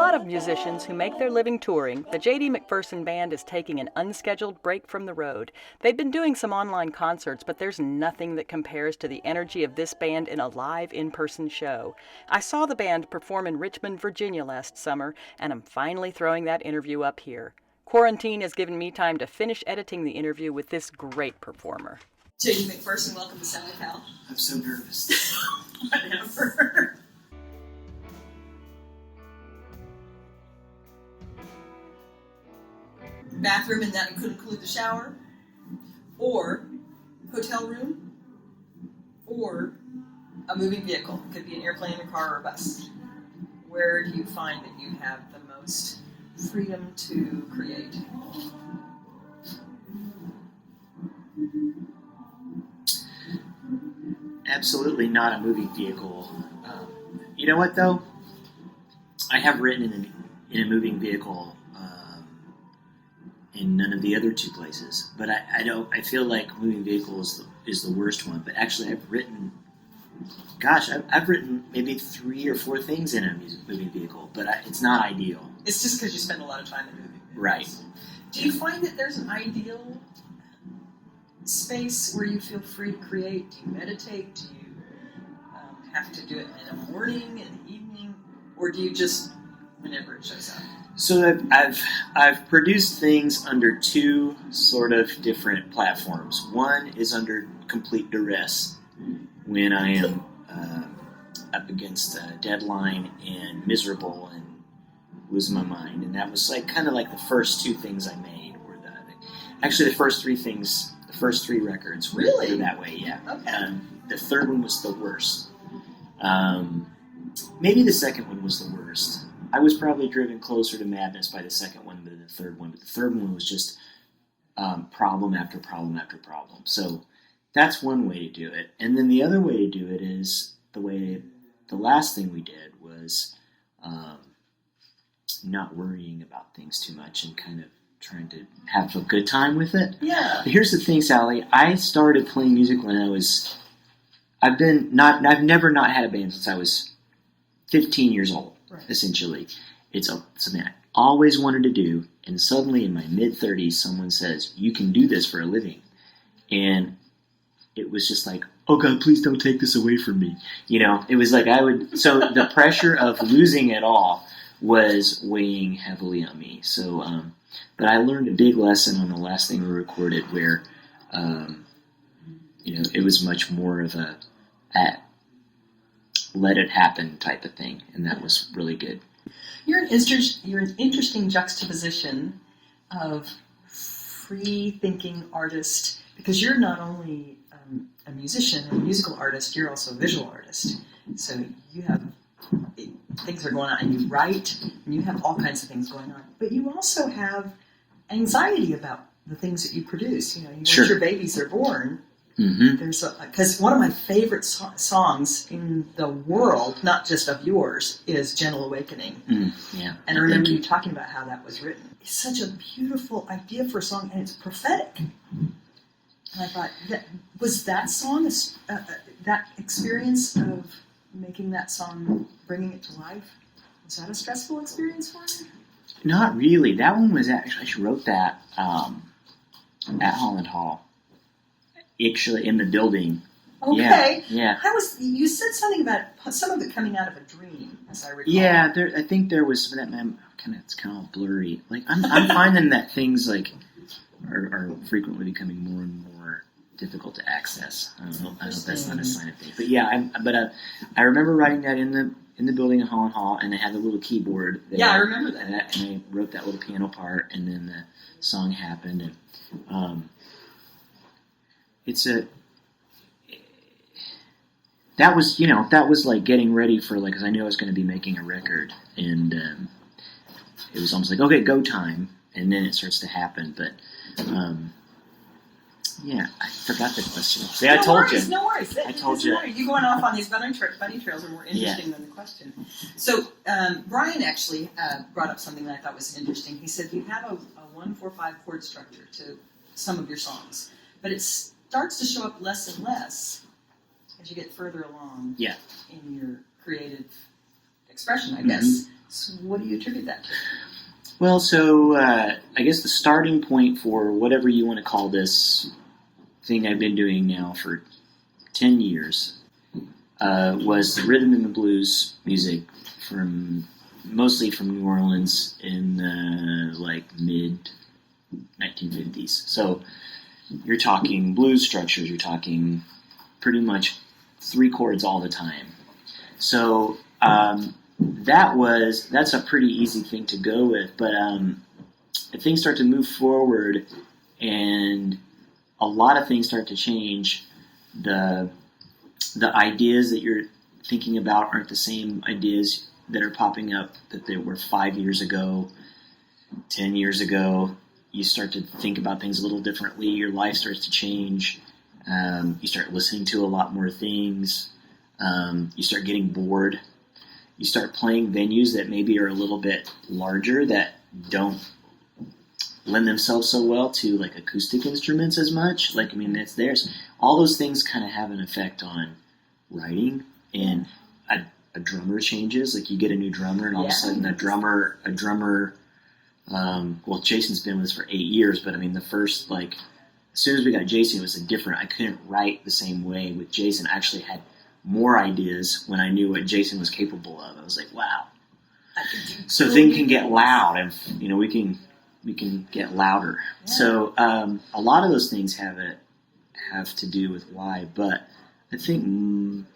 lot of musicians who make their living touring, the JD McPherson Band is taking an unscheduled break from the road. They've been doing some online concerts, but there's nothing that compares to the energy of this band in a live in-person show. I saw the band perform in Richmond, Virginia last summer, and I'm finally throwing that interview up here. Quarantine has given me time to finish editing the interview with this great performer. JD McPherson, welcome to SallyPAL. I'm so nervous. Whatever. Bathroom, and that could include the shower, or hotel room, or a moving vehicle. It could be an airplane, a car, or a bus. Where do you find that you have the most freedom to create? Absolutely not a moving vehicle. You know what, though? I have written in a moving vehicle in none of the other two places. But I feel like moving vehicle is the worst one. But actually, I've written maybe 3 or 4 things in a moving vehicle. But it's not ideal. It's just because you spend a lot of time in moving vehicles. Right. Do you find that there's an ideal space where you feel free to create? Do you meditate? Do you have to do it in the morning, in the evening, or do you just whenever it shows up? So I've produced things under 2 sort of different platforms. One is under complete duress, when I am up against a deadline and miserable and losing my mind, and that was kind of like the first 2 things I made were actually the first 3 things. The first 3 records were that way, yeah. Okay. The third one was the worst. Maybe the second one was the worst. I was probably driven closer to madness by the second one than the third one, but the third one was just problem after problem after problem. So that's one way to do it. And then the other way to do it is the last thing we did was not worrying about things too much and kind of trying to have a good time with it. Yeah. But here's the thing, Sally. I started playing music when I've never not had a band since I was 15 years old, right. Essentially. It's something I always wanted to do, and suddenly in my mid-30s, someone says, you can do this for a living. And it was just like, oh God, please don't take this away from me. It was like so the pressure of losing it all was weighing heavily on me. So, but I learned a big lesson on the last thing we recorded where, it was much more of a let it happen type of thing, and that was really good. You're an interesting juxtaposition of free-thinking artist, because you're not only a musician and a musical artist, you're also a visual artist. So you have things are going on, and you write, and you have all kinds of things going on. But you also have anxiety about the things that you produce. Once your babies are born, because one of my favorite songs in the world, not just of yours, is "Gentle Awakening." Yeah, and I remember you talking about how that was written. It's such a beautiful idea for a song, and it's prophetic. And I thought, was that song, that experience of making that song, bringing it to life, was that a stressful experience for you? Not really. That one was actually, I wrote that at Holland Hall. Actually, in the building. Okay. Yeah. You said something about some of it coming out of a dream, as I recall. Yeah, I think there was that. It's kind of blurry. I'm finding that things are frequently becoming more and more difficult to access. I don't know if that's not a sign of things, but yeah. I remember writing that in the building at Holland Hall, and I had the little keyboard there. Yeah, I remember that. And I wrote that little piano part, and then the song happened, and that was like getting ready for because I knew I was going to be making a record, and it was almost like, okay, go time, and then it starts to happen. But yeah, I forgot the question. See, I told you. No worries. I told you. You going off on these bunny trails are more interesting than the question. So Brian actually brought up something that I thought was interesting. He said you have a 1-4-5 chord structure to some of your songs, but it's starts to show up less and less as you get further along in your creative expression, I guess. So what do you attribute that to? Well, so I guess the starting point for whatever you want to call this thing I've been doing now for 10 years was the rhythm and the blues music mostly from New Orleans in the mid 1950s. So you're talking blues structures, you're talking pretty much 3 chords all the time. So that's a pretty easy thing to go with, but if things start to move forward and a lot of things start to change, the ideas that you're thinking about aren't the same ideas that are popping up that they were 5 years ago, 10 years ago. You start to think about things a little differently. Your life starts to change. You start listening to a lot more things. You start getting bored. You start playing venues that maybe are a little bit larger that don't lend themselves so well to acoustic instruments as much. That's theirs. All those things kind of have an effect on writing, and a drummer changes. You get a new drummer, and all of a sudden a drummer. Well, Jason's been with us for 8 years, but the first as soon as we got Jason, it was I couldn't write the same way with Jason. I actually had more ideas when I knew what Jason was capable of. I was like, wow. So things can get loud, and we can get louder. Yeah. So a lot of those things have to do with why, but I think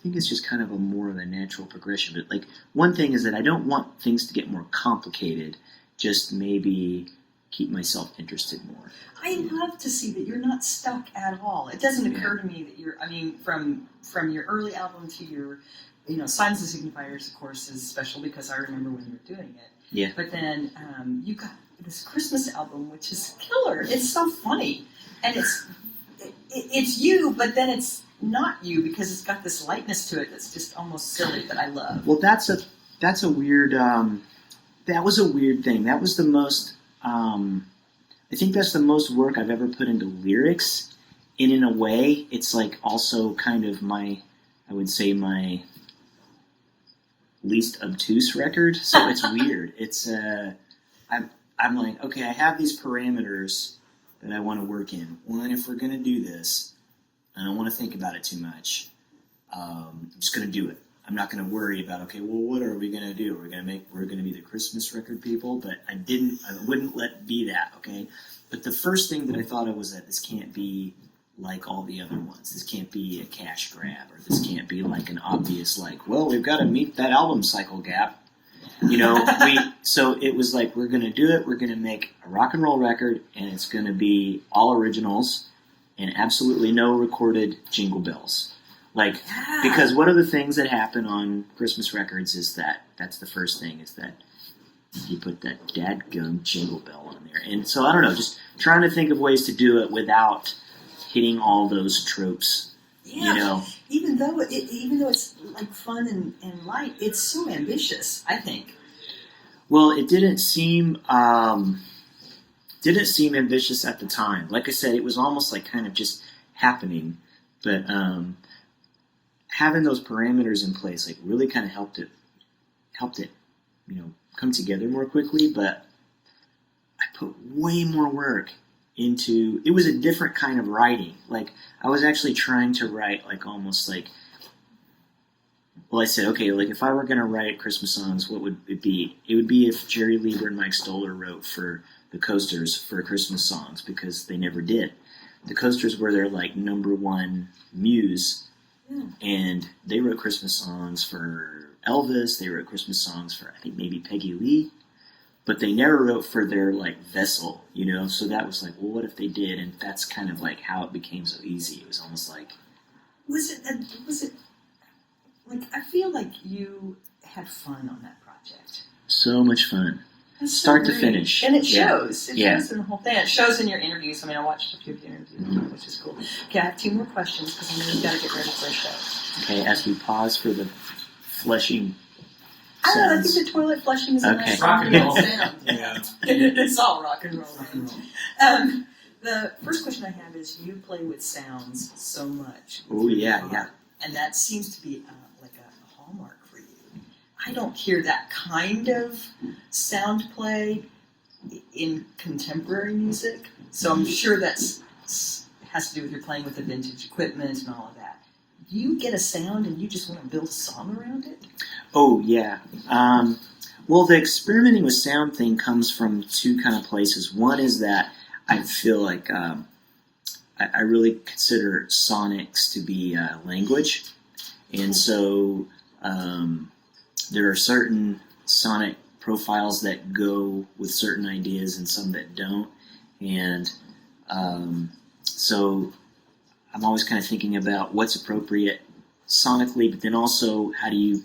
it's just kind of more of a natural progression. But one thing is that I don't want things to get more complicated. Just maybe keep myself interested more. I love to see that you're not stuck at all. It doesn't occur to me that you're. From your early album to your, Signs and Signifiers, of course, is special because I remember when you were doing it. Yeah. But then you got this Christmas album, which is killer. It's so funny, and it's you, but then it's not you because it's got this lightness to it that's just almost silly that I love. Well, that's a weird. That was a weird thing. That was the most. I think that's the most work I've ever put into lyrics. And in a way, it's also kind of my least obtuse record. So it's weird. It's I'm okay, I have these parameters that I want to work in. Well, and if we're going to do this, I don't want to think about it too much. I'm just going to do it. I'm not going to worry about, okay, well, what are we going to do? We're going to be the Christmas record people, but I wouldn't let it be that, okay? But the first thing that I thought of was that this can't be like all the other ones. This can't be a cash grab, or this can't be an obvious, well, we've got to meet that album cycle gap. So it was we're going to do it. We're going to make a rock and roll record, and it's going to be all originals and absolutely no recorded jingle bells. Because one of the things that happen on Christmas records is that's the first thing, is that you put that dadgum jingle bell on there. And so, I don't know, just trying to think of ways to do it without hitting all those tropes, Even though it's fun and light, it's so ambitious, I think. Well, it didn't seem ambitious at the time. Like I said, it was almost kind of just happening, but having those parameters in place really kind of helped it come together more quickly. But I put way more work into it. Was a different kind of writing. I was actually trying to write almost well, I said, okay, if I were going to write Christmas songs, what would it be? It would be if Jerry Lieber and Mike Stoller wrote for the Coasters for Christmas songs, because they never did. The Coasters were their number one muse. Yeah. And they wrote Christmas songs for Elvis. They wrote Christmas songs for, I think, maybe Peggy Lee. But they never wrote for their, vessel, So that was well, what if they did? And that's kind of, how it became so easy. It was almost Was it, I feel like you had fun on that project. So much fun. That's Start so to finish. And it shows. It shows in the whole thing. It shows in your interviews. I watched a few of your interviews, which is cool. Okay, I have 2 more questions because I know you've got to get ready for a show. Okay, as we pause for the flushing I don't know, I think the toilet flushing is a nice rock and roll sound. Yeah. It's all rock and roll. The first question I have is, you play with sounds so much. Oh, yeah. And that seems to be a hallmark for you. I don't hear that kind of sound play in contemporary music. So I'm sure that's has to do with your playing with the vintage equipment and all of that. Do you get a sound and you just want to build a song around it? Oh, yeah. Well, the experimenting with sound thing comes from two kind of places. One is that I feel like I really consider sonics to be language. And so there are certain sonic profiles that go with certain ideas and some that don't. And so I'm always kind of thinking about what's appropriate sonically, but then also how do you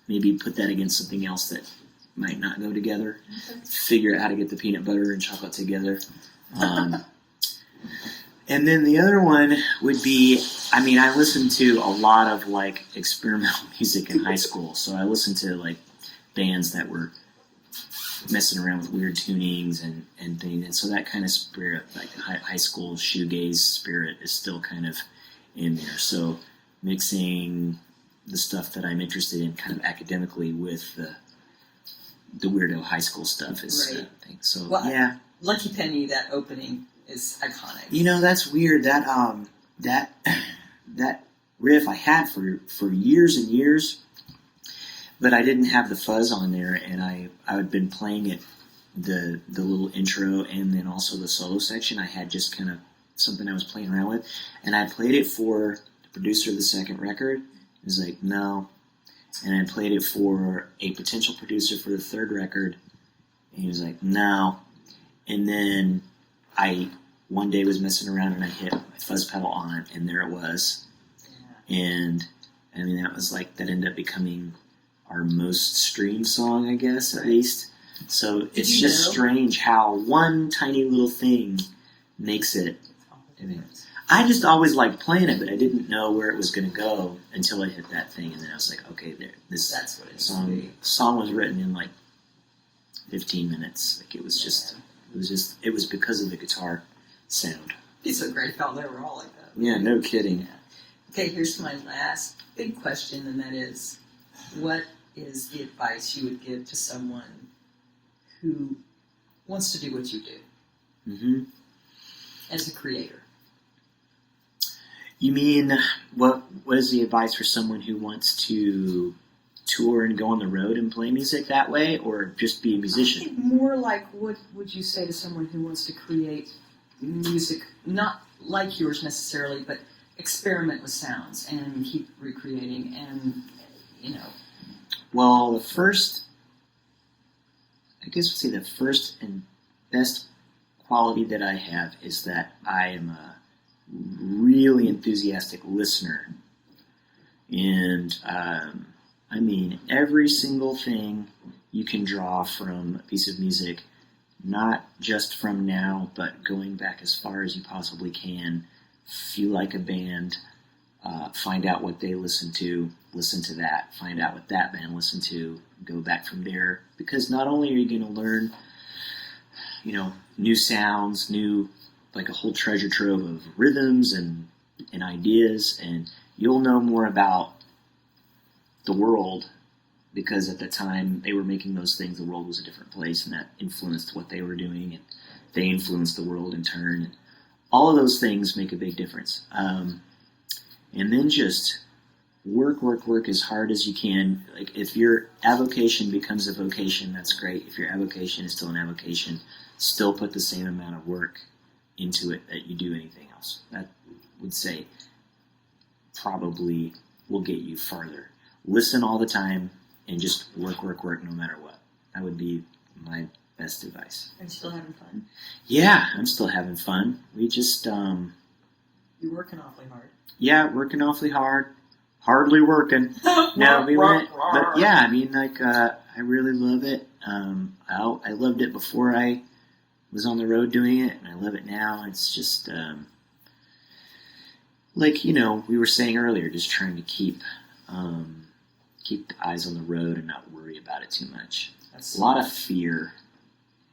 maybe put that against something else that might not go together. Figure out how to get the peanut butter and chocolate together. And then the other one would be, I mean, I listened to a lot of like experimental music in high school. So I listened to like bands that were messing around with weird tunings and things. And so that kind of spirit, like high school shoegaze spirit, is still kind of in there. So mixing the stuff that I'm interested in kind of academically with the weirdo high school stuff is right. Thing. So, well, yeah. Lucky Penny, that opening is iconic. You know, that's weird. That riff I had for years and years, but I didn't have the fuzz on there, and I had been playing it, the little intro and then also the solo section. I had just kind of something I was playing around with, and I played it for the producer of the second record. He was like, no. And I played it for a potential producer for the third record, and he was like, no. And then I one day was messing around and I hit my fuzz pedal on, and there it was. Yeah. And I mean, that ended up becoming our most streamed song, I guess, at least. So it's just strange how one tiny little thing makes it. I mean, I just always liked playing it, but I didn't know where it was going to go until I hit that thing, and then I was like, okay, that's what song was written in like 15 minutes. Like it was because of the guitar sound. It's so great how they were all like that. Yeah, no kidding. Yeah. Okay, here's my last big question, and that is, what is the advice you would give to someone who wants to do what you do as a creator? You mean, what is the advice for someone who wants to tour and go on the road and play music that way, or just be a musician? I think more like, what would you say to someone who wants to create music, not like yours necessarily, but experiment with sounds and keep recreating and, you know. Well, the first and best quality that I have is that I am a really enthusiastic listener. And, I mean, every single thing you can draw from a piece of music, not just from now, but going back as far as you possibly can. If you like a band, find out what they listen to that, find out what that band listened to, go back from there. Because not only are you going to learn, new sounds, like a whole treasure trove of rhythms and ideas, and you'll know more about the world, because at the time they were making those things, the world was a different place, and that influenced what they were doing, and they influenced the world in turn. And all of those things make a big difference. And then just work as hard as you can. Like, if your avocation becomes a vocation, that's great. If your avocation is still an avocation, still put the same amount of work into it that you do anything else. That would say probably will get you farther. Listen all the time and just work no matter what. That would be my best advice. Are you still having fun? Yeah, I'm still having fun. We just You're working awfully hard. Yeah, working awfully hard. Hardly working. No, we went. But yeah, I mean, like, I really love it. I loved it before I was on the road doing it, and I love it now. It's just, like, we were saying earlier, just trying to keep the eyes on the road and not worry about it too much. A lot of fear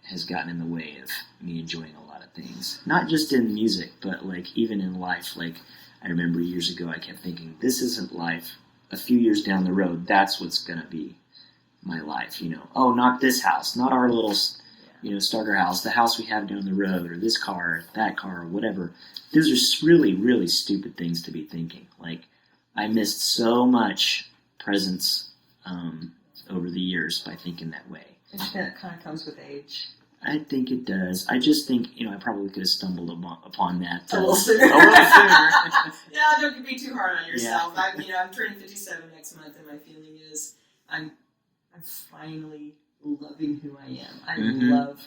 has gotten in the way of me enjoying a lot of things. Not just in music, but, like, even in life. Like, I remember years ago I kept thinking, this isn't life. A few years down the road, that's what's going to be. my life. Oh, not this house, not our little, starter house, the house we have down the road, or this car, or that car, or whatever. Those are really, really stupid things to be thinking. Like, I missed so much presence over the years by thinking that way. I think that kind of comes with age. I think it does. I just think, I probably could have stumbled upon that a little sooner. Yeah, don't be too hard on yourself. Yeah. I'm turning 57 next month, and my feeling is I'm finally loving who I am. I love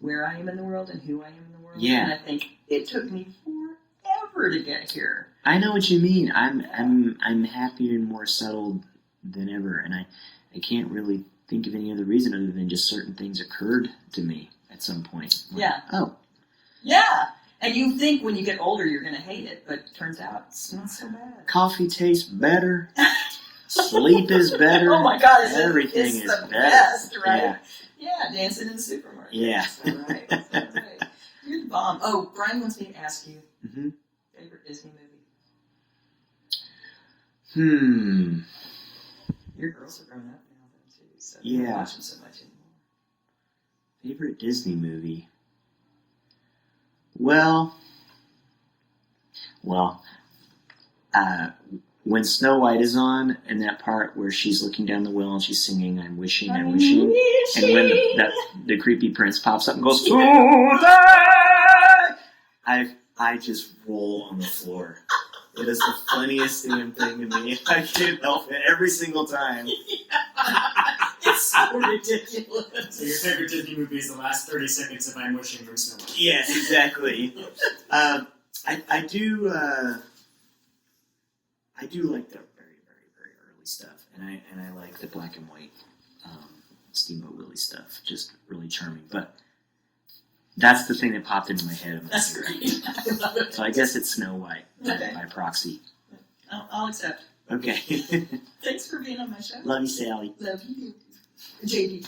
where I am in the world and who I am in the world. Yeah. And I think it took me forever to get here. I know what you mean. I'm happier and more settled than ever, and I can't really think of any other reason other than just certain things occurred to me at some point. Yeah. Oh. Yeah. And you think when you get older you're going to hate it, but it turns out it's not so bad. Coffee tastes better. Sleep is better. Oh my God. Everything is better. Best, right? Yeah. Yeah, dancing in the supermarket. Yeah. That's right. That's right. You're the bomb. Oh, Brian wants me to ask you, favorite Disney movie? Your girls are grown up now, though, too, so you're not watching so much anymore. Favorite Disney movie? Well, when Snow White is on, and that part where she's looking down the well and she's singing, I'm wishing, and when the creepy prince pops up and goes, I just roll on the floor. It is the funniest damn thing to me. I can't help it every single time. It's so ridiculous. So your favorite Disney movie is the last 30 seconds of I'm Wishing from Snow White. Yes, exactly. I do like the very, very, very early stuff, and I like the black and white Steamboat Willie stuff. Just really charming, but. That's the thing that popped into my head. That's great. I love it. So I guess it's Snow White Okay. by proxy. I'll accept. Okay. Thanks for being on my show. Love you, Sally. Love you. JD.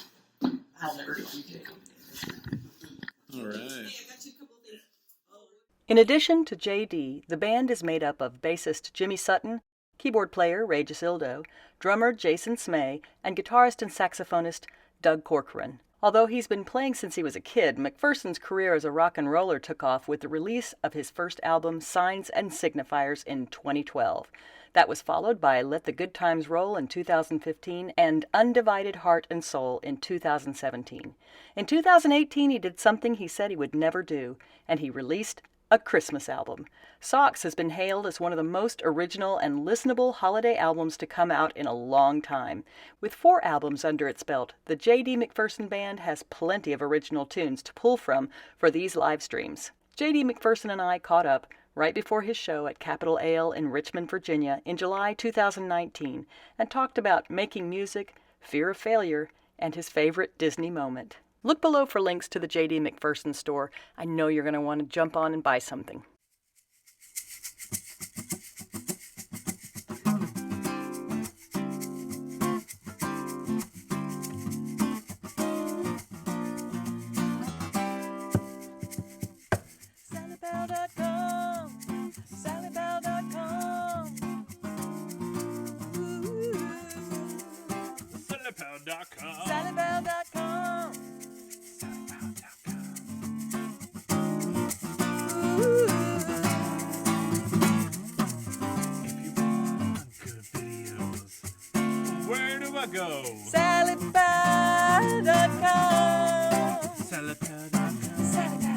I'll never call you JD. All right. Hey, I got you a couple things. In addition to JD, the band is made up of bassist Jimmy Sutton, keyboard player Ray Jacildo, drummer Jason Smay, and guitarist and saxophonist Doug Corcoran. Although he's been playing since he was a kid, McPherson's career as a rock and roller took off with the release of his first album, Signs and Signifiers, in 2012. That was followed by Let the Good Times Roll in 2015 and Undivided Heart and Soul in 2017. In 2018, he did something he said he would never do, and he released a Christmas album. Socks has been hailed as one of the most original and listenable holiday albums to come out in a long time. With 4 albums under its belt, the JD McPherson Band has plenty of original tunes to pull from for these live streams. JD McPherson and I caught up right before his show at Capitol Ale in Richmond, Virginia in July 2019 and talked about making music, fear of failure, and his favorite Disney moment. Look below for links to the JD McPherson store. I know you're going to want to jump on and buy something. SallyPAL.com, SallyPAL.com. SallyPAL.com. SallyPAL.com. If you want good videos, where do I go? SallyPAL.com. SallyPAL.com. SallyPAL.com.